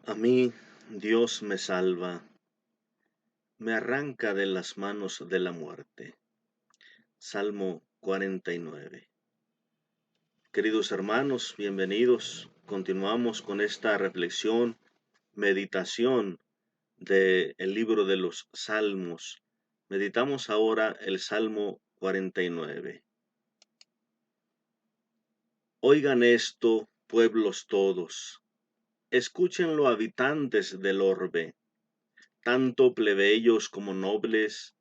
A mí Dios me salva, me arranca de las manos de la muerte. Salmo 49. Queridos hermanos, bienvenidos. Continuamos con esta reflexión, meditación del libro de los Salmos. Meditamos ahora el Salmo 49. Oigan esto, pueblos todos, escúchenlo habitantes del orbe, tanto plebeyos como nobles,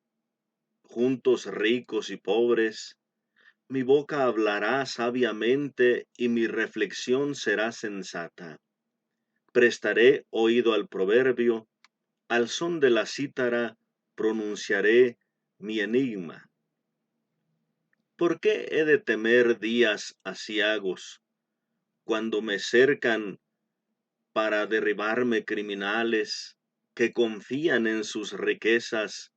juntos ricos y pobres. Mi boca hablará sabiamente y mi reflexión será sensata. Prestaré oído al proverbio, al son de la cítara pronunciaré mi enigma. ¿Por qué he de temer días aciagos, cuando me cercan para derribarme criminales que confían en sus riquezas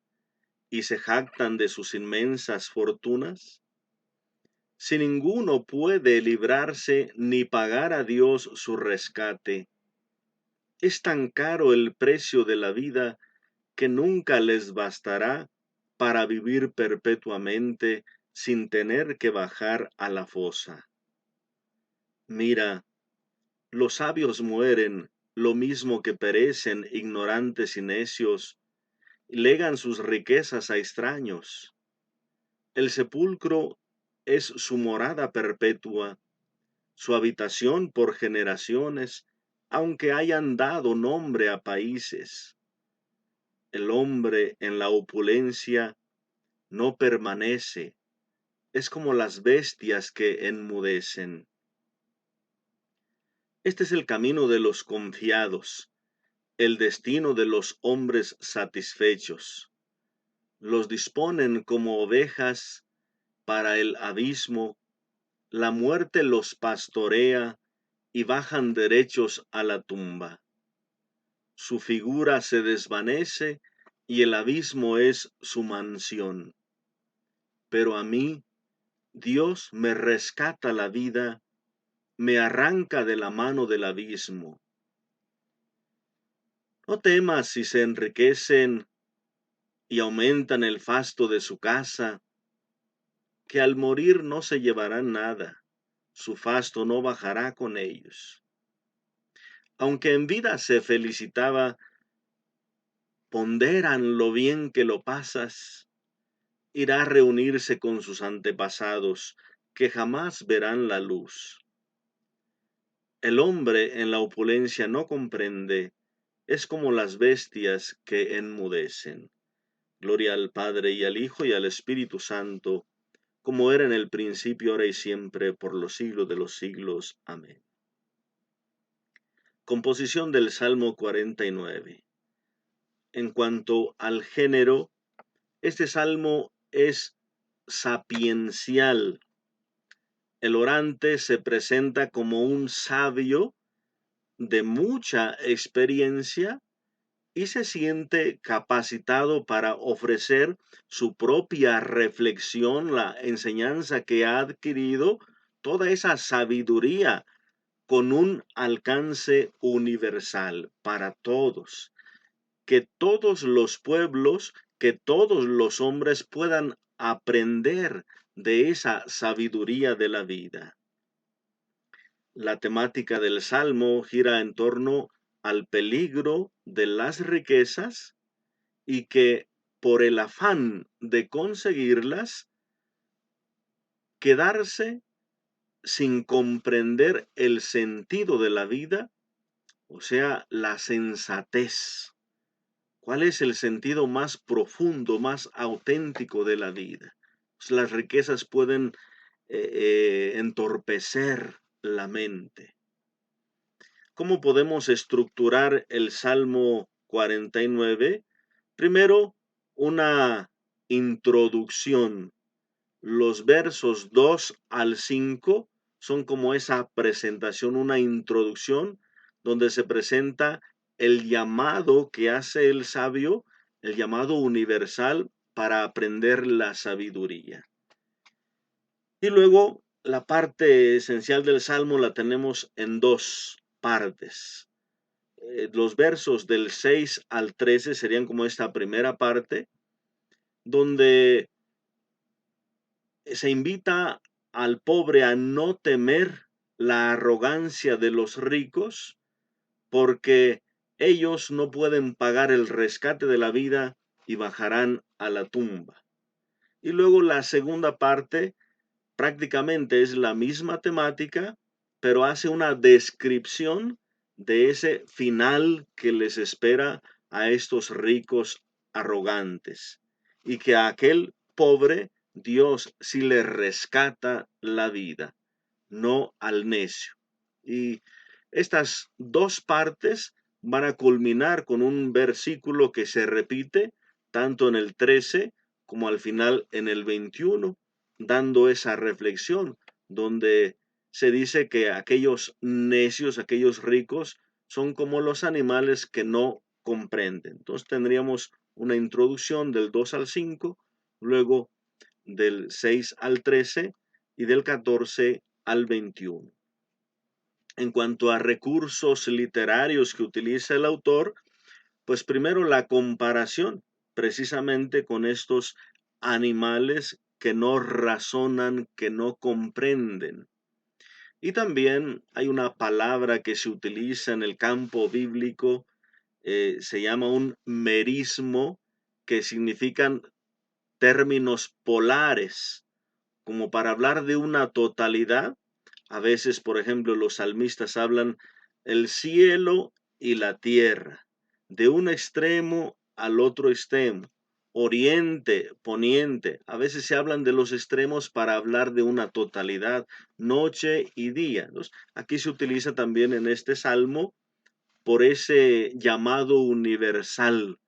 y se jactan de sus inmensas fortunas? Si ninguno puede librarse ni pagar a Dios su rescate, es tan caro el precio de la vida que nunca les bastará para vivir perpetuamente sin tener que bajar a la fosa. Mira, los sabios mueren lo mismo que perecen ignorantes y necios, y legan sus riquezas a extraños. El sepulcro es su morada perpetua, su habitación por generaciones, aunque hayan dado nombre a países. El hombre en la opulencia no permanece, es como las bestias que enmudecen. Este es el camino de los confiados, el destino de los hombres satisfechos. Los disponen como ovejas para el abismo, la muerte los pastorea y bajan derechos a la tumba. Su figura se desvanece y el abismo es su mansión. Pero a mí, Dios me rescata la vida, me arranca de la mano del abismo. No temas si se enriquecen y aumentan el fasto de su casa, que al morir no se llevarán nada, su fasto no bajará con ellos. Aunque en vida se felicitaba, ponderan lo bien que lo pasas, irá a reunirse con sus antepasados, que jamás verán la luz. El hombre en la opulencia no comprende, es como las bestias que enmudecen. Gloria al Padre y al Hijo y al Espíritu Santo, como era en el principio, ahora y siempre, por los siglos de los siglos. Amén. Composición del Salmo 49. En cuanto al género, este salmo es sapiencial. El orante se presenta como un sabio de mucha experiencia y se siente capacitado para ofrecer su propia reflexión, la enseñanza que ha adquirido, toda esa sabiduría con un alcance universal para todos, que todos los pueblos, que todos los hombres puedan aprender de esa sabiduría de la vida. La temática del Salmo gira en torno al peligro de las riquezas y que por el afán de conseguirlas, quedarse sin comprender el sentido de la vida, o sea, la sensatez. ¿Cuál es el sentido más profundo, más auténtico de la vida? Pues las riquezas pueden entorpecer la mente. ¿Cómo podemos estructurar el Salmo 49? Primero, una introducción. Los versos 2 al 5 son como esa presentación, una introducción donde se presenta el llamado que hace el sabio, el llamado universal para aprender la sabiduría. Y luego la parte esencial del Salmo la tenemos en dos partes. Los versos del 6 al 13 serían como esta primera parte, donde se invita al pobre a no temer la arrogancia de los ricos, porque ellos no pueden pagar el rescate de la vida y bajarán a la tumba. Y luego la segunda parte prácticamente es la misma temática, pero hace una descripción de ese final que les espera a estos ricos arrogantes y que a aquel pobre Dios sí le rescata la vida, no al necio. Y estas dos partes van a culminar con un versículo que se repite tanto en el 13 como al final en el 21, dando esa reflexión donde se dice que aquellos necios, aquellos ricos, son como los animales que no comprenden. Entonces tendríamos una introducción del 2 al 5, luego del 6 al 13 y del 14 al 21. En cuanto a recursos literarios que utiliza el autor, pues primero la comparación precisamente con estos animales que no razonan, que no comprenden. Y también hay una palabra que se utiliza en el campo bíblico, se llama un merismo, que significan términos polares, como para hablar de una totalidad. A veces, por ejemplo, los salmistas hablan el cielo y la tierra, de un extremo al otro extremo, oriente, poniente. A veces se hablan de los extremos para hablar de una totalidad, noche y día. Entonces, aquí se utiliza también en este salmo por ese llamado universal,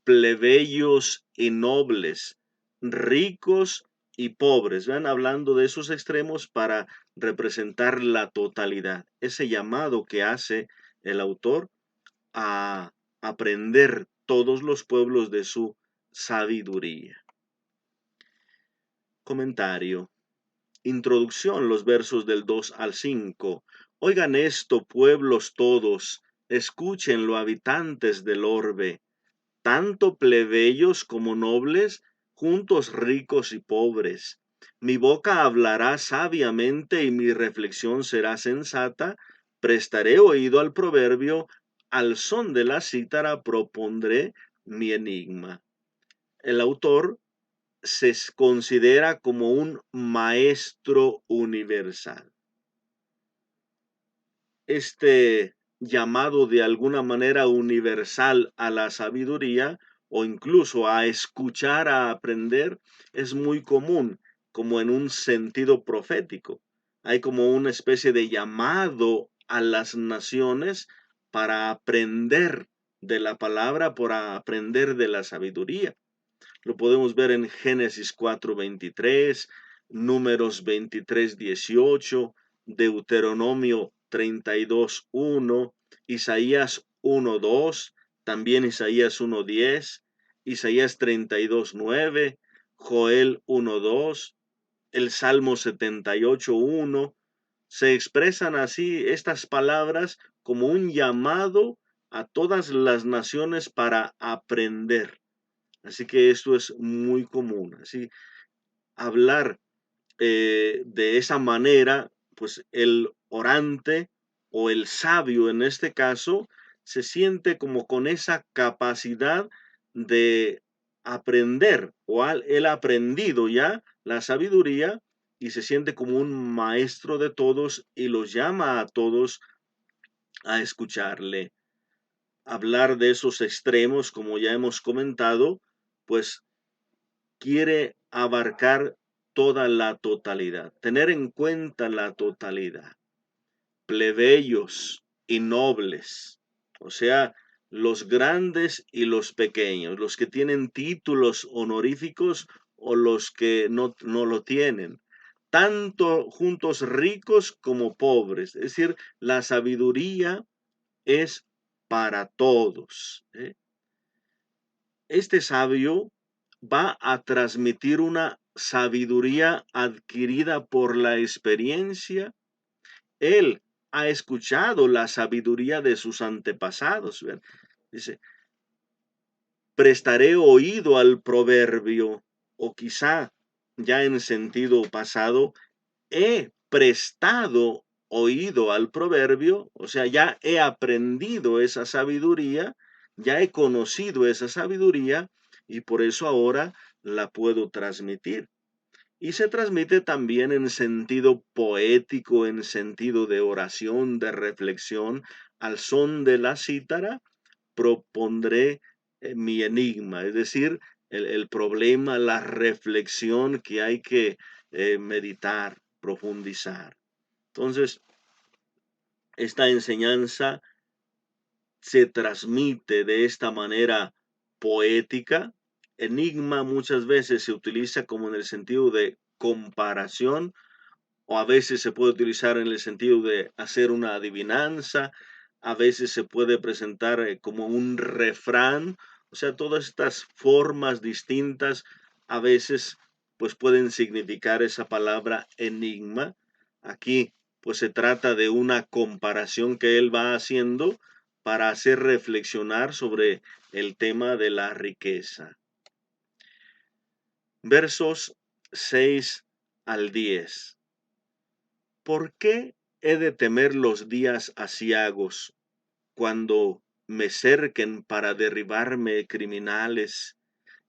plebeyos y nobles, ricos y pobres. Van hablando de esos extremos para representar la totalidad, ese llamado que hace el autor a aprender todos los pueblos de su sabiduría. Comentario. Introducción, los versos del 2 al 5. Oigan esto, pueblos todos, escúchenlo, habitantes del orbe, tanto plebeyos como nobles, juntos ricos y pobres. Mi boca hablará sabiamente y mi reflexión será sensata. Prestaré oído al proverbio, al son de la cítara propondré mi enigma. El autor se considera como un maestro universal. Este llamado de alguna manera universal a la sabiduría o incluso a escuchar, a aprender, es muy común, como en un sentido profético. Hay como una especie de llamado a las naciones para aprender de la palabra, para aprender de la sabiduría. Lo podemos ver en Génesis 4:23, Números 23:18, Deuteronomio 32:1, Isaías 1:2, también Isaías 1:10, Isaías 32:9, Joel 1:2, el Salmo 78:1. Se expresan así estas palabras como un llamado a todas las naciones para aprender. Así que esto es muy común. Así, hablar de esa manera, pues el orante o el sabio en este caso se siente como con esa capacidad de aprender o él ha aprendido ya la sabiduría y se siente como un maestro de todos y los llama a todos a escucharle. Hablar de esos extremos, como ya hemos comentado, pues quiere abarcar toda la totalidad, tener en cuenta la totalidad, plebeyos y nobles, o sea, los grandes y los pequeños, los que tienen títulos honoríficos o los que no lo tienen, tanto juntos ricos como pobres, es decir, la sabiduría es para todos, ¿eh? Este sabio va a transmitir una sabiduría adquirida por la experiencia. Él ha escuchado la sabiduría de sus antepasados. ¿Ver? Dice, prestaré oído al proverbio, o quizá ya en sentido pasado, he prestado oído al proverbio, o sea, ya he aprendido esa sabiduría, ya he conocido esa sabiduría y por eso ahora la puedo transmitir. Y se transmite también en sentido poético, en sentido de oración, de reflexión, al son de la cítara propondré mi enigma, es decir, el problema, la reflexión que hay que meditar, profundizar. Entonces, esta enseñanza se transmite de esta manera poética. Enigma muchas veces se utiliza como en el sentido de comparación, o a veces se puede utilizar en el sentido de hacer una adivinanza, a veces se puede presentar como un refrán, o sea, todas estas formas distintas a veces pues pueden significar esa palabra enigma. Aquí pues se trata de una comparación que él va haciendo para hacer reflexionar sobre el tema de la riqueza. Versos 6 al 10. ¿Por qué he de temer los días aciagos cuando me cerquen para derribarme criminales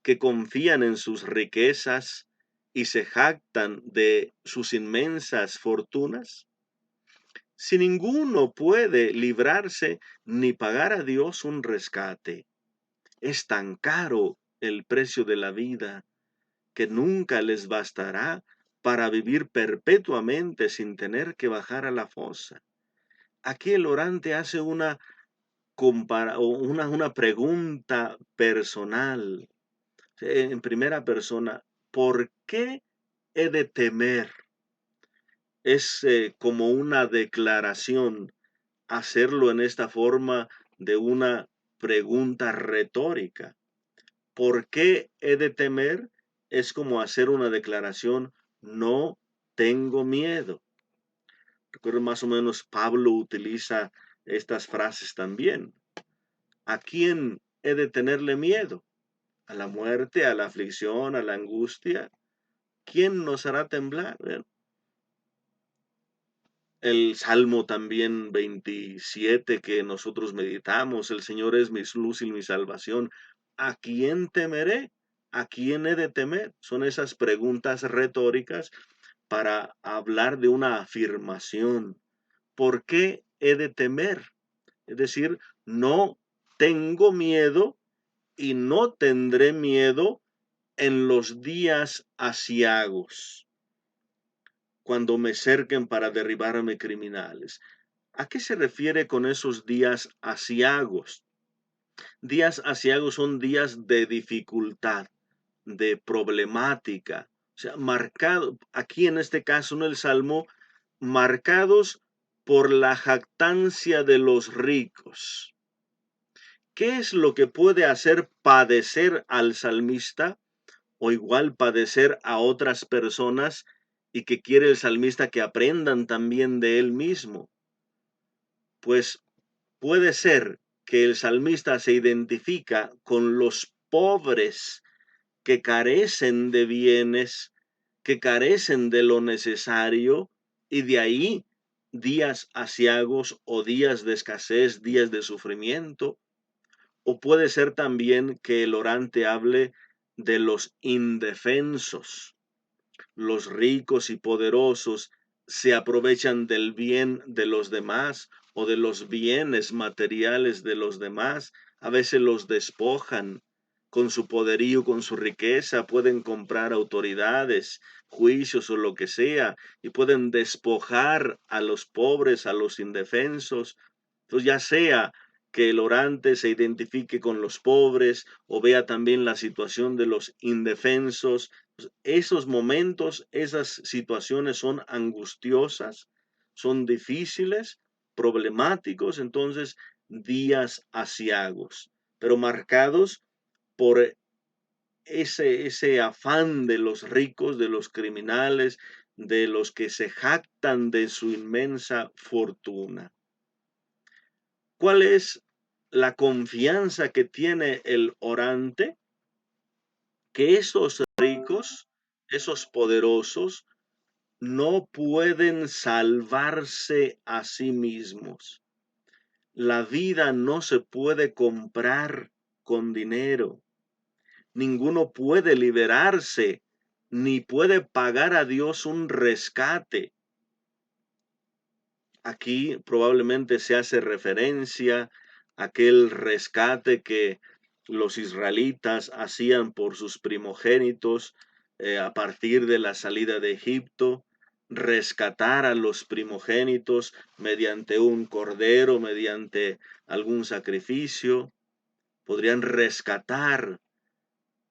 que confían en sus riquezas y se jactan de sus inmensas fortunas? Si ninguno puede librarse ni pagar a Dios un rescate, es tan caro el precio de la vida que nunca les bastará para vivir perpetuamente sin tener que bajar a la fosa. Aquí el orante hace una pregunta personal, en primera persona. ¿Por qué he de temer? Es como una declaración, hacerlo en esta forma de una pregunta retórica. ¿Por qué he de temer? Es como hacer una declaración, no tengo miedo. Recuerdo más o menos Pablo utiliza estas frases también. ¿A quién he de tenerle miedo? ¿A la muerte, a la aflicción, a la angustia? ¿Quién nos hará temblar? El Salmo también 27 que nosotros meditamos, el Señor es mi luz y mi salvación. ¿A quién temeré? ¿A quién he de temer? Son esas preguntas retóricas para hablar de una afirmación. ¿Por qué he de temer? Es decir, no tengo miedo y no tendré miedo en los días aciagos, cuando me cerquen para derribarme criminales. ¿A qué se refiere con esos días aciagos? Días aciagos son días de dificultad, de problemática, o sea, marcado, aquí en este caso en el Salmo, marcados por la jactancia de los ricos. ¿Qué es lo que puede hacer padecer al salmista o igual padecer a otras personas y que quiere el salmista que aprendan también de él mismo? Pues puede ser que el salmista se identifica con los pobres que carecen de bienes, que carecen de lo necesario, y de ahí días aciagos o días de escasez, días de sufrimiento. O puede ser también que el orante hable de los indefensos. Los ricos y poderosos se aprovechan del bien de los demás o de los bienes materiales de los demás. A veces los despojan con su poderío, con su riqueza. Pueden comprar autoridades, juicios o lo que sea, y pueden despojar a los pobres, a los indefensos. Entonces, ya sea que el orante se identifique con los pobres o vea también la situación de los indefensos, esos momentos, esas situaciones son angustiosas, son difíciles, problemáticos, entonces días aciagos, pero marcados por ese afán de los ricos, de los criminales, de los que se jactan de su inmensa fortuna. ¿Cuál es la confianza que tiene el orante? Que esos ricos, esos poderosos, no pueden salvarse a sí mismos. La vida no se puede comprar con dinero. Ninguno puede liberarse, ni puede pagar a Dios un rescate. Aquí probablemente se hace referencia a aquel rescate que los israelitas hacían por sus primogénitos a partir de la salida de Egipto, rescatar a los primogénitos mediante un cordero, mediante algún sacrificio, podrían rescatar,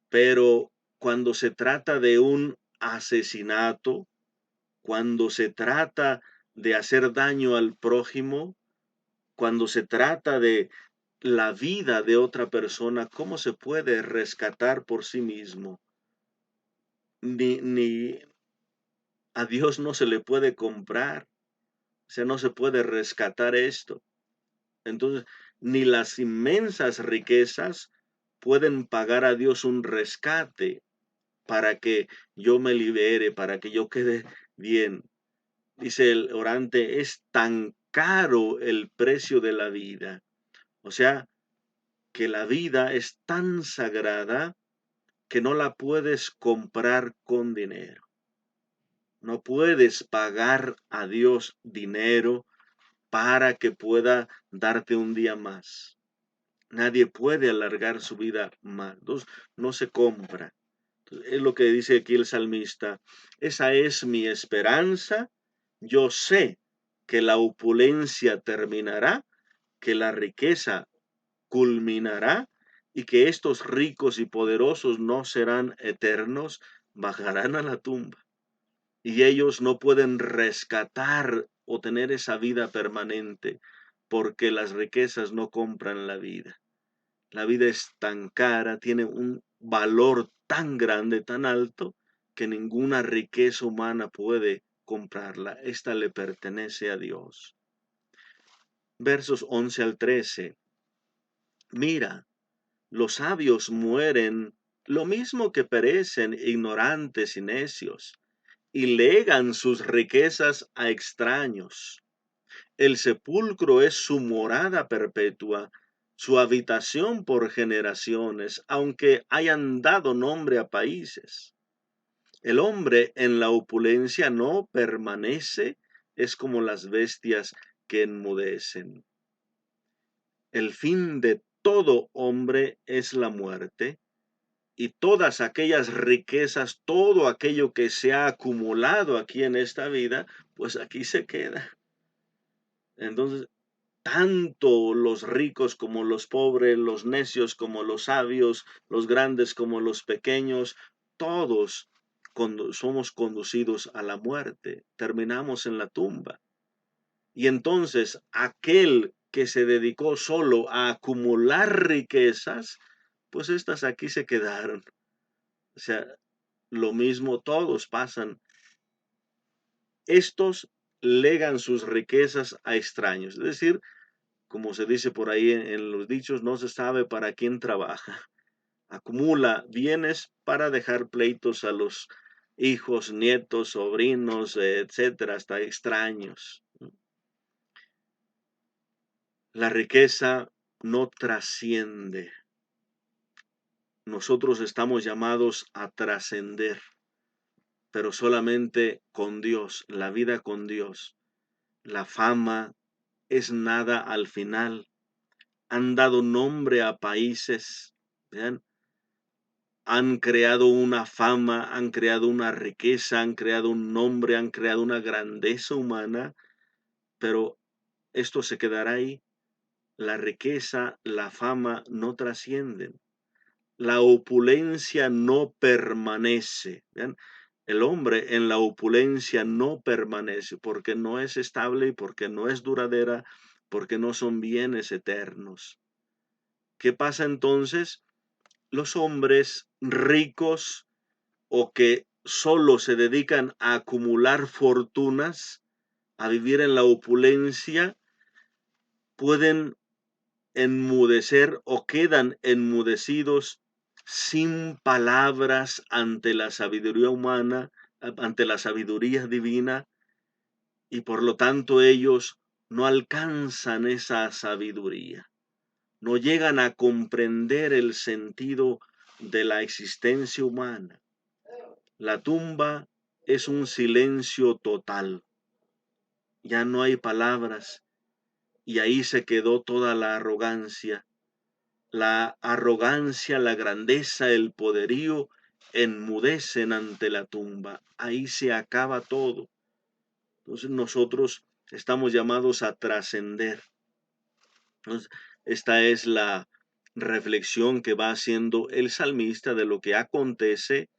pero cuando se trata de un asesinato, cuando se trata de hacer daño al prójimo, cuando se trata de la vida de otra persona, ¿cómo se puede rescatar por sí mismo? Ni a Dios no se le puede comprar, o sea, no se puede rescatar esto. Entonces, ni las inmensas riquezas pueden pagar a Dios un rescate para que yo me libere, para que yo quede bien. Dice el orante, es tan caro el precio de la vida. O sea, que la vida es tan sagrada que no la puedes comprar con dinero. No puedes pagar a Dios dinero para que pueda darte un día más. Nadie puede alargar su vida más. Entonces, no se compra. Entonces, es lo que dice aquí el salmista. Esa es mi esperanza. Yo sé que la opulencia terminará, que la riqueza culminará y que estos ricos y poderosos no serán eternos, bajarán a la tumba. Y ellos no pueden rescatar o tener esa vida permanente porque las riquezas no compran la vida. La vida es tan cara, tiene un valor tan grande, tan alto, que ninguna riqueza humana puede comprarla. Esta le pertenece a Dios. Versos 11 al 13. Mira, los sabios mueren lo mismo que perecen ignorantes y necios, y legan sus riquezas a extraños. El sepulcro es su morada perpetua, su habitación por generaciones, aunque hayan dado nombre a países. El hombre en la opulencia no permanece, es como las bestias que enmudecen. El fin de todo hombre es la muerte, y todas aquellas riquezas, todo aquello que se ha acumulado aquí en esta vida, pues aquí se queda. Entonces, tanto los ricos como los pobres, los necios como los sabios, los grandes como los pequeños, todos somos conducidos a la muerte, terminamos en la tumba. Y entonces aquel que se dedicó solo a acumular riquezas, pues estas aquí se quedaron. O sea, lo mismo todos pasan. Estos legan sus riquezas a extraños, es decir, como se dice por ahí en los dichos, no se sabe para quién trabaja. Acumula bienes para dejar pleitos a los hijos, nietos, sobrinos, etcétera, hasta extraños. La riqueza no trasciende. Nosotros estamos llamados a trascender, pero solamente con Dios, la vida con Dios. La fama es nada al final. Han dado nombre a países, ¿vean? Han creado una fama, han creado una riqueza, han creado un nombre, han creado una grandeza humana, pero esto se quedará ahí. La riqueza, la fama no trascienden. La opulencia no permanece. ¿Vean? El hombre en la opulencia no permanece porque no es estable y porque no es duradera, porque no son bienes eternos. ¿Qué pasa entonces? Los hombres ricos o que solo se dedican a acumular fortunas, a vivir en la opulencia, pueden enmudecer o quedan enmudecidos sin palabras ante la sabiduría humana, ante la sabiduría divina, y por lo tanto ellos no alcanzan esa sabiduría, no llegan a comprender el sentido de la existencia humana. La tumba es un silencio total, ya no hay palabras, y ahí se quedó toda la arrogancia. La arrogancia, la grandeza, el poderío enmudecen ante la tumba. Ahí se acaba todo. Entonces nosotros estamos llamados a trascender. Entonces, esta es la reflexión que va haciendo el salmista de lo que acontece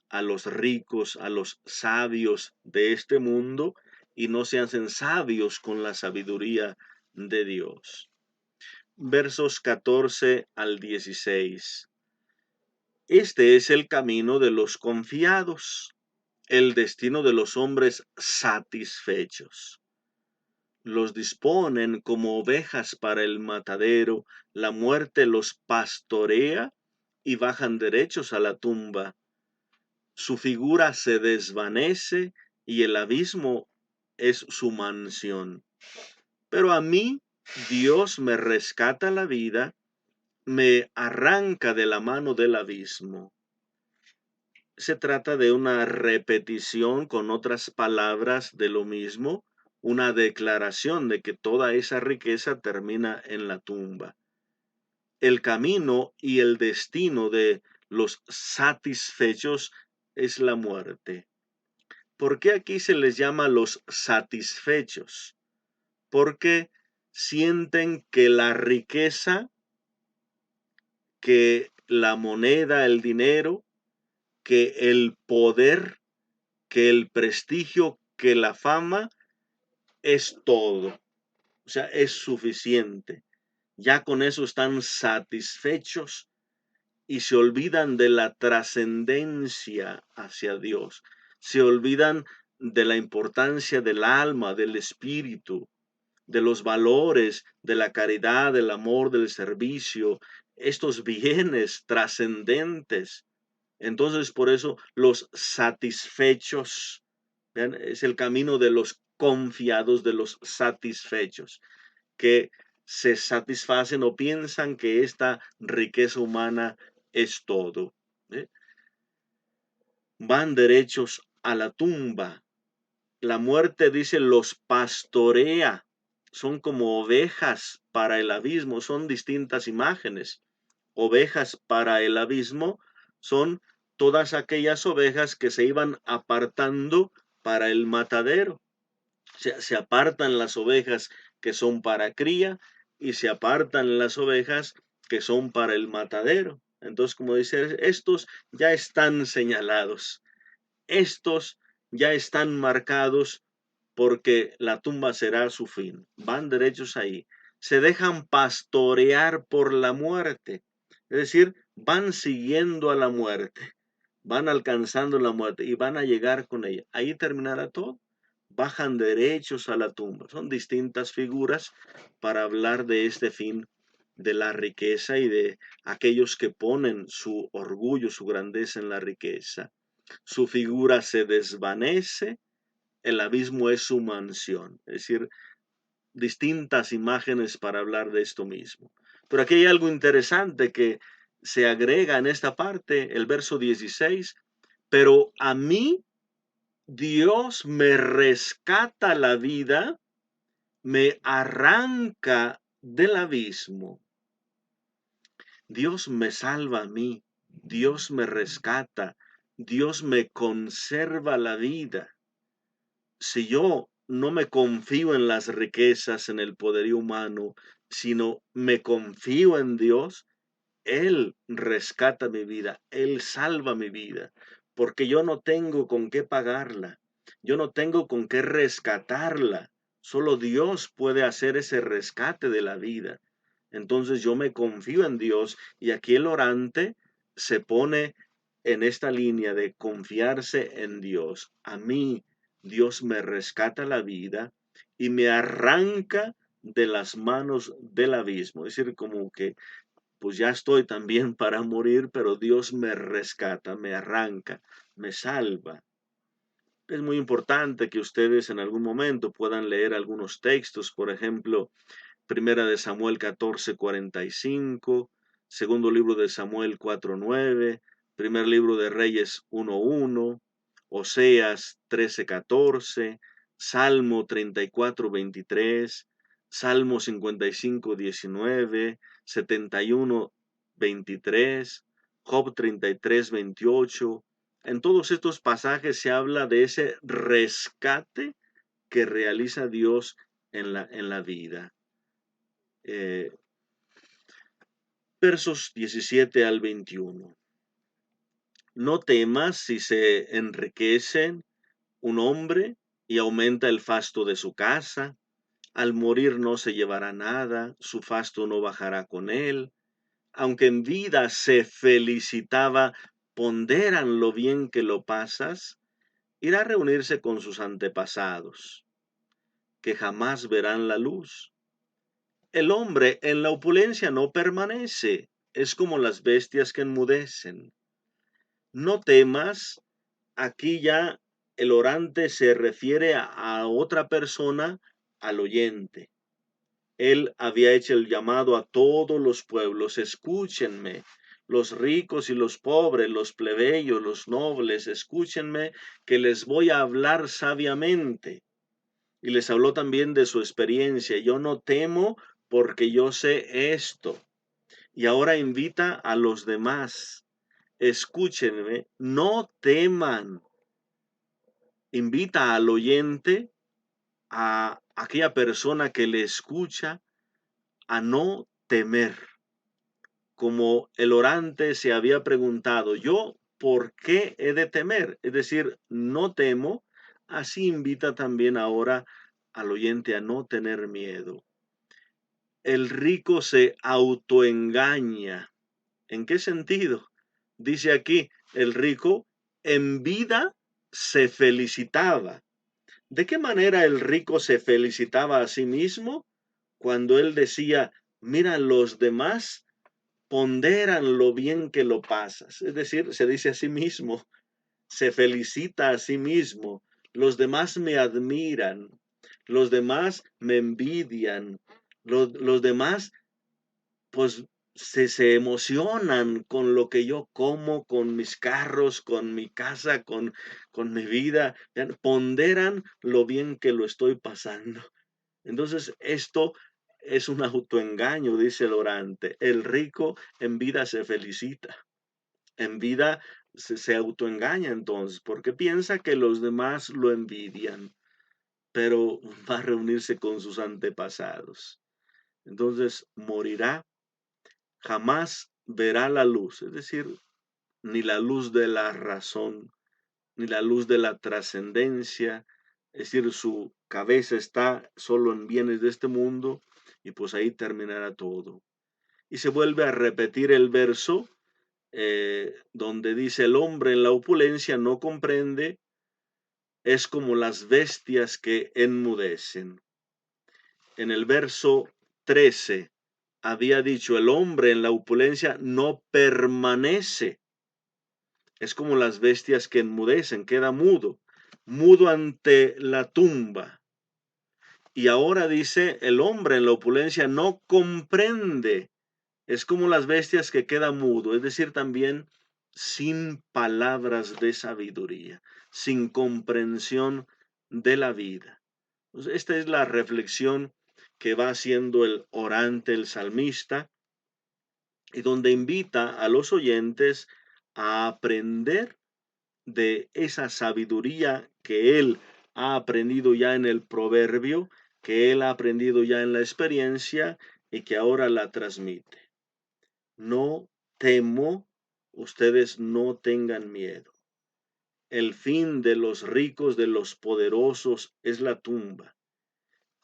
a los ricos, a los sabios de este mundo, y no se hacen sabios con la sabiduría de Dios. Versos 14 al 16. Este es el camino de los confiados, el destino de los hombres satisfechos. Los disponen como ovejas para el matadero, la muerte los pastorea y bajan derechos a la tumba. Su figura se desvanece y el abismo es su mansión. Pero a mí Dios me rescata la vida, me arranca de la mano del abismo. Se trata de una repetición con otras palabras de lo mismo, una declaración de que toda esa riqueza termina en la tumba. El camino y el destino de los satisfechos es la muerte. ¿Por qué aquí se les llama los satisfechos? Porque sienten que la riqueza, que la moneda, el dinero, que el poder, que el prestigio, que la fama es todo. O sea, es suficiente. Ya con eso están satisfechos y se olvidan de la trascendencia hacia Dios. Se olvidan de la importancia del alma, del espíritu, de los valores, de la caridad, del amor, del servicio, estos bienes trascendentes. Entonces, por eso los satisfechos, vean, es el camino de los confiados, de los satisfechos, que se satisfacen o piensan que esta riqueza humana es todo. ¿Eh? Van derechos a la tumba. La muerte, dice, los pastorea. Son como ovejas para el abismo, son distintas imágenes. Ovejas para el abismo son todas aquellas ovejas que se iban apartando para el matadero. Se apartan las ovejas que son para cría y se apartan las ovejas que son para el matadero. Entonces, como dice, estos ya están señalados, estos ya están marcados porque la tumba será su fin. Van derechos ahí. Se dejan pastorear por la muerte. Es decir, van siguiendo a la muerte, van alcanzando la muerte y van a llegar con ella. Ahí terminará todo. Bajan derechos a la tumba. Son distintas figuras para hablar de este fin de la riqueza y de aquellos que ponen su orgullo, su grandeza en la riqueza. Su figura se desvanece, el abismo es su mansión. Es decir, distintas imágenes para hablar de esto mismo. Pero aquí hay algo interesante que se agrega en esta parte, el verso 16, pero a mí Dios me rescata la vida, me arranca del abismo. Dios me salva a mí, Dios me rescata, Dios me conserva la vida. Si yo no me confío en las riquezas, en el poderío humano, sino me confío en Dios, Él rescata mi vida, Él salva mi vida, porque yo no tengo con qué pagarla, yo no tengo con qué rescatarla, solo Dios puede hacer ese rescate de la vida. Entonces yo me confío en Dios y aquí el orante se pone en esta línea de confiarse en Dios. A mí, Dios me rescata la vida y me arranca de las manos del abismo. Es decir, como que pues ya estoy también para morir, pero Dios me rescata, me arranca, me salva. Es muy importante que ustedes en algún momento puedan leer algunos textos, por ejemplo, Primera de Samuel 14:45, segundo libro de Samuel 4:9, primer libro de Reyes 1:1, Oseas 13:14, Salmo 34:23, Salmo 55:19, 71:23, Job 33:28. En todos estos pasajes se habla de ese rescate que realiza Dios en la vida. Eh, Versos 17 al 21. No temas si se enriquece un hombre y aumenta el fasto de su casa. Al morir no se llevará nada, su fasto no bajará con él. Aunque en vida se felicitaba, ponderan lo bien que lo pasas, irá a reunirse con sus antepasados, que jamás verán la luz. El hombre en la opulencia no permanece, es como las bestias que enmudecen. No temas, aquí ya el orante se refiere a otra persona, al oyente. Él había hecho el llamado a todos los pueblos, escúchenme, los ricos y los pobres, los plebeyos, los nobles, escúchenme, que les voy a hablar sabiamente. Y les habló también de su experiencia. Yo no temo porque yo sé esto. Y ahora invita a los demás. Escúchenme, no teman. Invita al oyente, a aquella persona que le escucha, a no temer. Como el orante se había preguntado, yo, ¿por qué he de temer? Es decir, no temo. Así invita también ahora al oyente a no tener miedo. El rico se autoengaña. ¿En qué sentido? Dice aquí, el rico en vida se felicitaba. ¿De qué manera el rico se felicitaba a sí mismo? Cuando él decía, mira, los demás ponderan lo bien que lo pasas. Es decir, se dice a sí mismo, se felicita a sí mismo. Los demás me admiran, los demás me envidian, los demás pues se emocionan con lo que yo como, con mis carros, con mi casa, con mi vida, ponderan lo bien que lo estoy pasando. Entonces, esto es un autoengaño, dice el orante. El rico en vida se felicita, en vida se autoengaña entonces, porque piensa que los demás lo envidian, pero va a reunirse con sus antepasados. Entonces, morirá, jamás verá la luz, es decir, ni la luz de la razón, ni la luz de la trascendencia, es decir, su cabeza está solo en bienes de este mundo y pues ahí terminará todo. Y se vuelve a repetir el verso donde dice, el hombre en la opulencia no comprende, es como las bestias que enmudecen. En el verso 13 había dicho, el hombre en la opulencia no permanece. Es como las bestias que enmudecen, queda mudo, mudo ante la tumba. Y ahora dice, el hombre en la opulencia no comprende. Es como las bestias que queda mudo, es decir, también sin palabras de sabiduría, sin comprensión de la vida. Pues esta es la reflexión que va haciendo el orante, el salmista, y donde invita a los oyentes a aprender de esa sabiduría que él ha aprendido ya en el proverbio, que él ha aprendido ya en la experiencia y que ahora la transmite. No temo, ustedes no tengan miedo. El fin de los ricos, de los poderosos, es la tumba.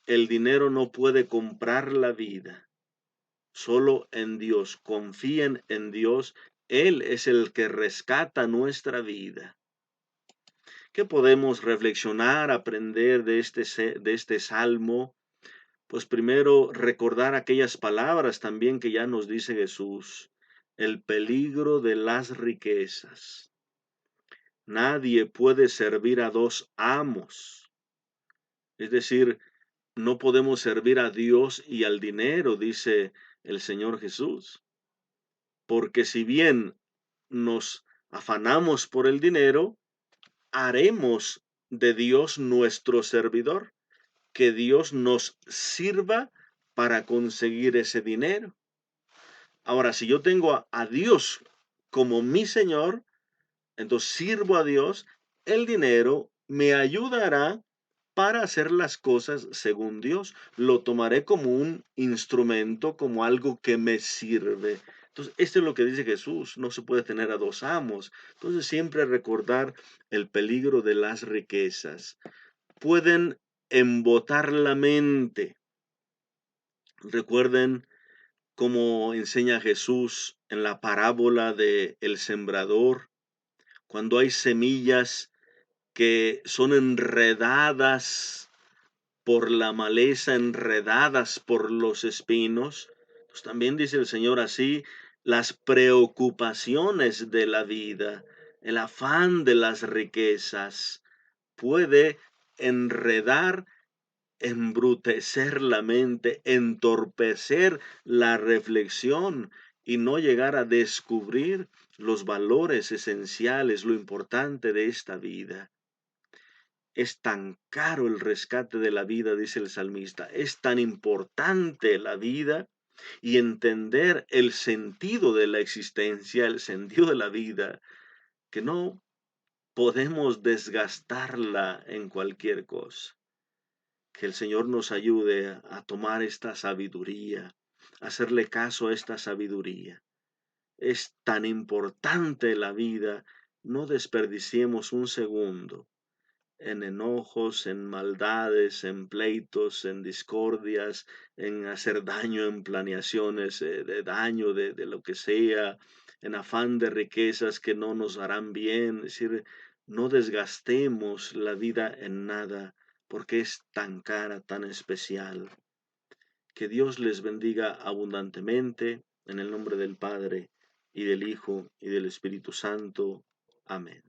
El dinero no puede comprar la vida. Solo en Dios. Confíen en Dios Él es el que rescata nuestra vida. ¿Qué podemos reflexionar, aprender de este salmo? Pues primero recordar aquellas palabras también que ya nos dice Jesús, el peligro de las riquezas. Nadie puede servir a dos amos. Es decir, no podemos servir a Dios y al dinero, dice el Señor Jesús. Porque si bien nos afanamos por el dinero, haremos de Dios nuestro servidor, que Dios nos sirva para conseguir ese dinero. Ahora, si yo tengo a Dios como mi Señor, entonces sirvo a Dios, el dinero me ayudará para hacer las cosas según Dios. Lo tomaré como un instrumento, como algo que me sirve. Entonces, esto es lo que dice Jesús, no se puede tener a dos amos. Entonces, siempre recordar el peligro de las riquezas. Pueden embotar la mente. Recuerden cómo enseña Jesús en la parábola de el sembrador, cuando hay semillas que son enredadas por la maleza, enredadas por los espinos, pues también dice el Señor así, las preocupaciones de la vida, el afán de las riquezas, puede enredar, embrutecer la mente, entorpecer la reflexión y no llegar a descubrir los valores esenciales, lo importante de esta vida. Es tan caro el rescate de la vida, dice el salmista, es tan importante la vida y entender el sentido de la existencia, el sentido de la vida, que no podemos desgastarla en cualquier cosa. Que el Señor nos ayude a tomar esta sabiduría, a hacerle caso a esta sabiduría. Es tan importante la vida, no desperdiciemos un segundo en enojos, en maldades, en pleitos, en discordias, en hacer daño, en planeaciones de daño, de lo que sea, en afán de riquezas que no nos harán bien. Es decir, no desgastemos la vida en nada porque es tan cara, tan especial. Que Dios les bendiga abundantemente en el nombre del Padre y del Hijo y del Espíritu Santo. Amén.